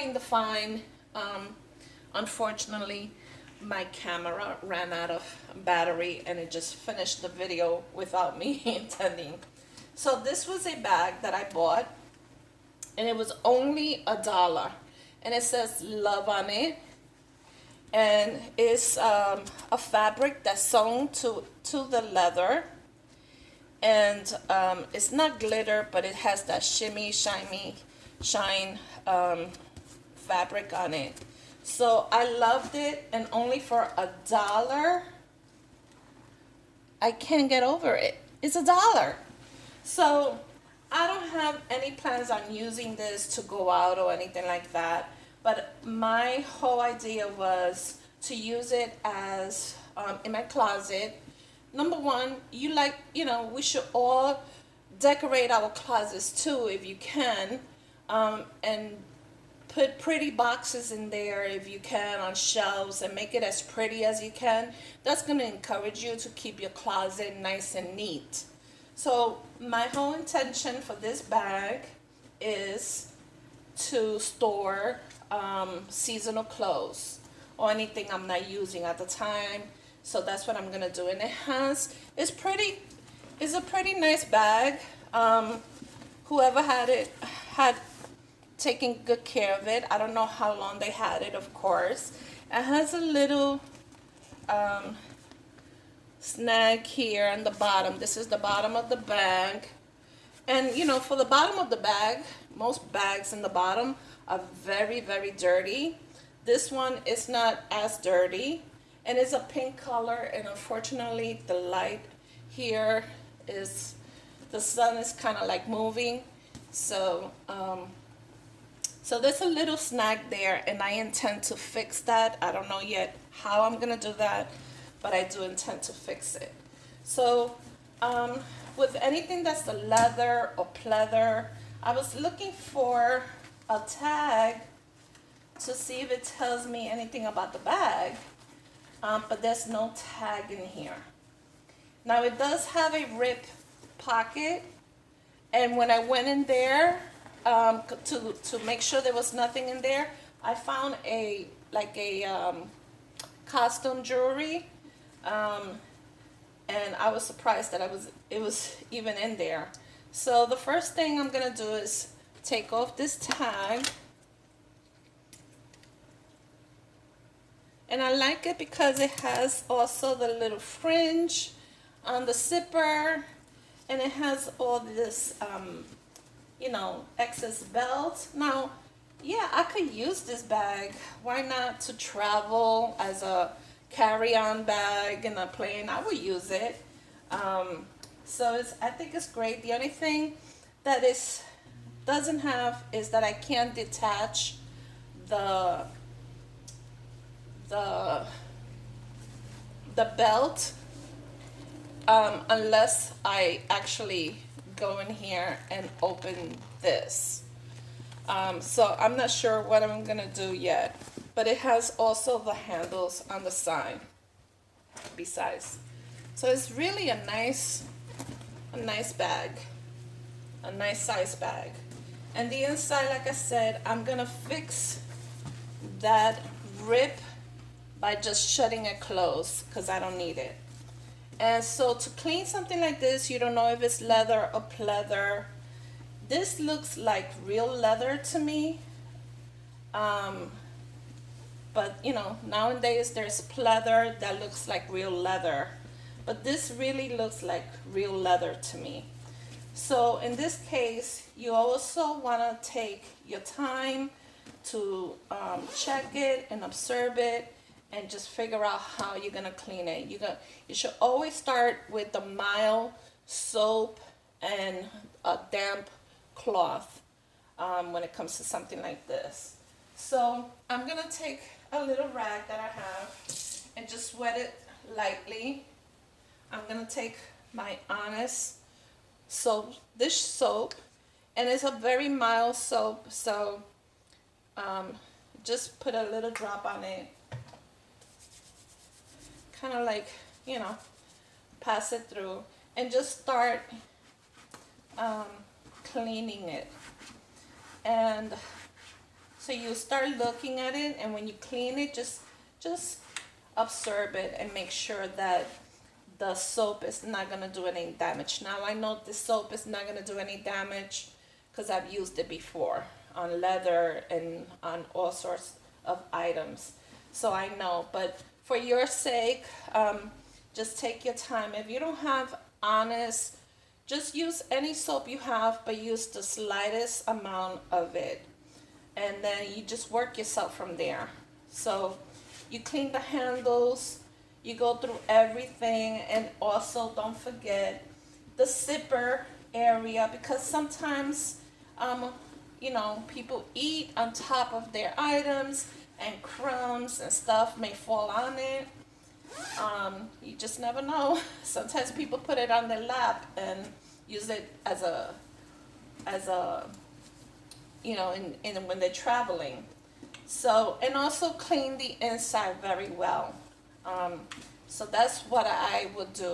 starting to find, unfortunately, my camera ran out of battery and it just finished the video without me intending. So this was a bag that I bought and it was only $1 and it says love on it, and it's a fabric that's sewn to the leather, and it's not glitter, but it has that shimmy shine fabric on it. So I loved it, and only for $1 I can't get over it. It's $1. So I don't have any plans on using this to go out or anything like that, but my whole idea was to use it as in my closet. Number one, we should all decorate our closets too if you can, and put pretty boxes in there if you can on shelves and make it as pretty as you can. That's going to encourage you to keep your closet nice and neat. So my whole intention for this bag is to store seasonal clothes or anything I'm not using at the time. So that's what I'm going to do. And it's a pretty nice bag. Whoever had it had taken good care of it. I don't know how long they had it, of course. It has a little snag here on the bottom. This is the bottom of the bag. And for the bottom of the bag, most bags in the bottom are very, very dirty. This one is not as dirty, and it's a pink color, and unfortunately the light here is, the sun is kind of like moving, so there's a little snag there, and I intend to fix that. I don't know yet how I'm gonna do that, but I do intend to fix it. So with anything that's the leather or pleather, I was looking for a tag to see if it tells me anything about the bag, but there's no tag in here. Now it does have a rip pocket, and when I went in there to make sure there was nothing in there, I found a costume jewelry, and I was surprised that it was even in there. So the first thing I'm gonna do is take off this tag, and I like it because it has also the little fringe on the zipper, and it has all this excess belt. Now, yeah, I could use this bag. Why not to travel as a carry-on bag in a plane? I would use it. So I think it's great. The only thing that doesn't have is that I can't detach the belt unless I actually go in here and open this. So I'm not sure what I'm gonna do yet, but it has also the handles on the side besides. So it's really a nice bag, a nice size bag. And the inside, like I said, I'm gonna fix that rip by just shutting it closed because I don't need it. And so to clean something like this, you don't know if it's leather or pleather. This looks like real leather to me. But nowadays there's pleather that looks like real leather. But this really looks like real leather to me. So in this case, you also want to take your time to check it and observe it and just figure out how you're going to clean it. You should always start with the mild soap and a damp cloth when it comes to something like this. So I'm going to take a little rag that I have and just wet it lightly. I'm going to take my Honest soap, dish soap, and it's a very mild soap, so just put a little drop on it, kind of like, pass it through, and just start cleaning it. And So you start looking at it, and when you clean it, just observe it and make sure that the soap is not gonna do any damage. Now I know the soap is not gonna do any damage because I've used it before on leather and on all sorts of items. So I know, but for your sake, just take your time. If you don't have Honest, just use any soap you have, but use the slightest amount of it. And then you just work yourself from there. So you clean the handles, you go through everything, and also don't forget the zipper area, because sometimes people eat on top of their items and crumbs and stuff may fall on it. You just never know. Sometimes people put it on their lap and use it as a in when they're traveling. So, and also clean the inside very well. So that's what I would do.